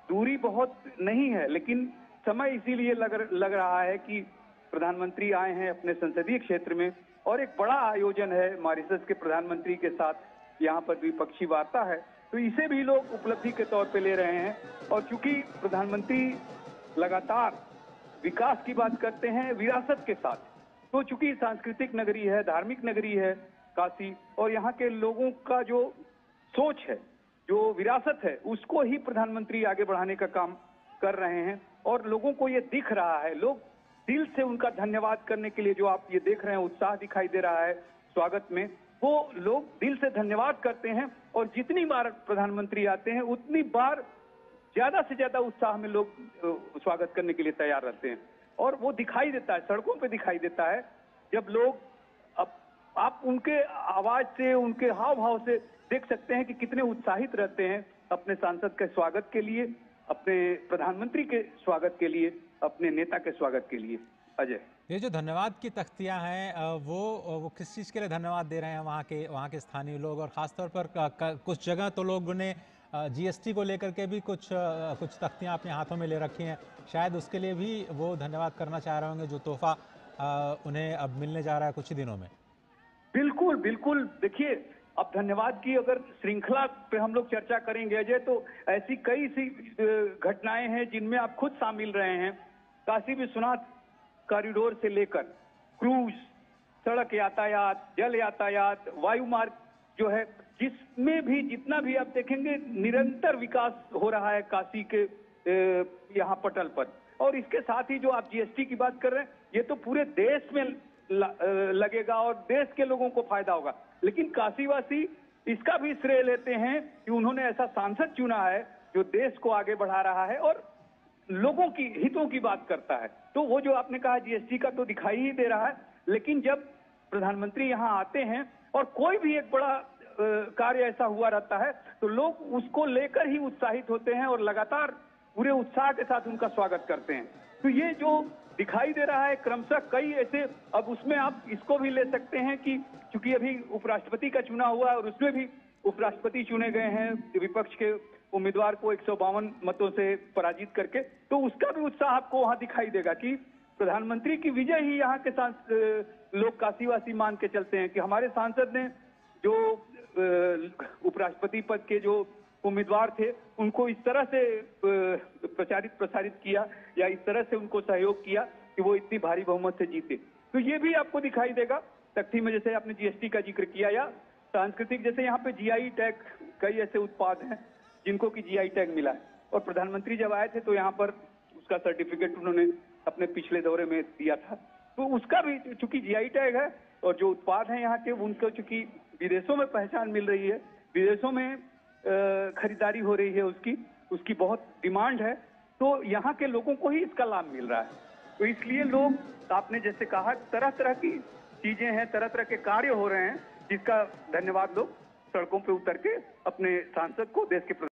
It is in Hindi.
दूरी बहुत नहीं है, लेकिन समय इसीलिए लग रहा है कि प्रधानमंत्री आए हैं अपने संसदीय क्षेत्र में और एक बड़ा आयोजन है मॉरिशस के प्रधानमंत्री के साथ। यहाँ पर द्विपक्षीय वार्ता है, तो इसे भी लोग उपलब्धि के तौर पे ले रहे हैं। और चूंकि प्रधानमंत्री लगातार विकास की बात करते हैं विरासत के साथ, तो चूंकि सांस्कृतिक नगरी है, धार्मिक नगरी है काशी, और यहाँ के लोगों का जो सोच है, जो विरासत है, उसको ही प्रधानमंत्री आगे बढ़ाने का काम कर रहे हैं। और लोगों को ये दिख रहा है, लोग दिल से उनका धन्यवाद करने के लिए जो आप ये देख रहे हैं उत्साह दिखाई दे रहा है स्वागत में, वो लोग दिल से धन्यवाद करते हैं। और जितनी बार प्रधानमंत्री आते हैं उतनी बार ज्यादा से ज्यादा उत्साह में लोग स्वागत करने के लिए तैयार रहते हैं। और वो दिखाई देता है, सड़कों पे दिखाई देता है, जब लोग अब आप उनके आवाज से, उनके हाव भाव से देख सकते हैं कि कितने उत्साहित रहते हैं अपने सांसद के स्वागत के लिए, अपने प्रधानमंत्री के स्वागत के लिए, अपने नेता के स्वागत के लिए। अजय, ये जो धन्यवाद की तख्तियां हैं वो किस चीज़ के लिए धन्यवाद दे रहे हैं वहाँ के स्थानीय लोग? और ख़ासतौर पर कुछ जगह तो लोगों ने जीएसटी को लेकर के भी कुछ तख्तियां अपने हाथों में ले रखी हैं, शायद उसके लिए भी वो धन्यवाद करना चाह रहे होंगे जो तोहफा उन्हें अब मिलने जा रहा है कुछ ही दिनों में। बिल्कुल बिल्कुल। देखिए, अब धन्यवाद की अगर श्रृंखला पे हम लोग चर्चा करेंगे अजय, तो ऐसी कई सी घटनाएं हैं जिनमें आप खुद शामिल रहे हैं। काशी विश्वनाथ कॉरिडोर से लेकर क्रूज, सड़क यातायात, जल यातायात, वायु मार्ग जो है, जिसमें भी जितना भी आप देखेंगे निरंतर विकास हो रहा है काशी के यहाँ पटल पर। और इसके साथ ही जो आप जीएसटी की बात कर रहे हैं, ये तो पूरे देश में लगेगा और देश के लोगों को फायदा होगा। लेकिन काशीवासी इसका भी श्रेय लेते हैं कि उन्होंने ऐसा सांसद चुना है जो देश को आगे बढ़ा रहा है और लोगों की हितों की बात करता है। तो वो जो आपने कहा जीएसटी का तो दिखाई ही दे रहा है, लेकिन जब प्रधानमंत्री यहाँ आते हैं और कोई भी एक बड़ा कार्य ऐसा हुआ रहता है, तो लोग उसको लेकर ही उत्साहित होते हैं और लगातार पूरे उत्साह के साथ उनका स्वागत करते हैं। तो ये जो दिखाई दे रहा है क्रमशः कई ऐसे, अब उसमें आप इसको भी ले सकते हैं कि चूंकि अभी उपराष्ट्रपति का चुनाव हुआ और उसमें भी उपराष्ट्रपति चुने गए हैं विपक्ष के उम्मीदवार को 152 मतों से पराजित करके, तो उसका भी उत्साह आपको वहां दिखाई देगा कि प्रधानमंत्री की विजय ही यहाँ के लोग काशीवासी मान के चलते हैं कि हमारे सांसद ने जो उपराष्ट्रपति पद के जो उम्मीदवार थे उनको इस तरह से प्रसारित किया या इस तरह से उनको सहयोग किया कि वो इतनी भारी बहुमत से जीते। तो ये भी आपको दिखाई देगा तख्ती में, जैसे आपने जीएसटी का जिक्र किया या सांस्कृतिक, जैसे यहाँ पे जीआई टैग, कई ऐसे उत्पाद हैं जिनको कि जीआई टैग मिला है। और प्रधानमंत्री जब आए थे तो यहाँ पर उसका सर्टिफिकेट उन्होंने अपने पिछले दौरे में दिया था, तो उसका भी चूंकि जीआई टैग है और जो उत्पाद हैं यहाँ के उनको चूंकि विदेशों में पहचान मिल रही है, विदेशों में खरीदारी हो रही है, उसकी बहुत डिमांड है, तो यहाँ के लोगों को ही इसका लाभ मिल रहा है। तो इसलिए लोग, आपने जैसे कहा, तरह तरह की चीजें हैं, तरह तरह के कार्य हो रहे हैं जिसका धन्यवाद लोग सड़कों पे उतर के अपने सांसद को, देश के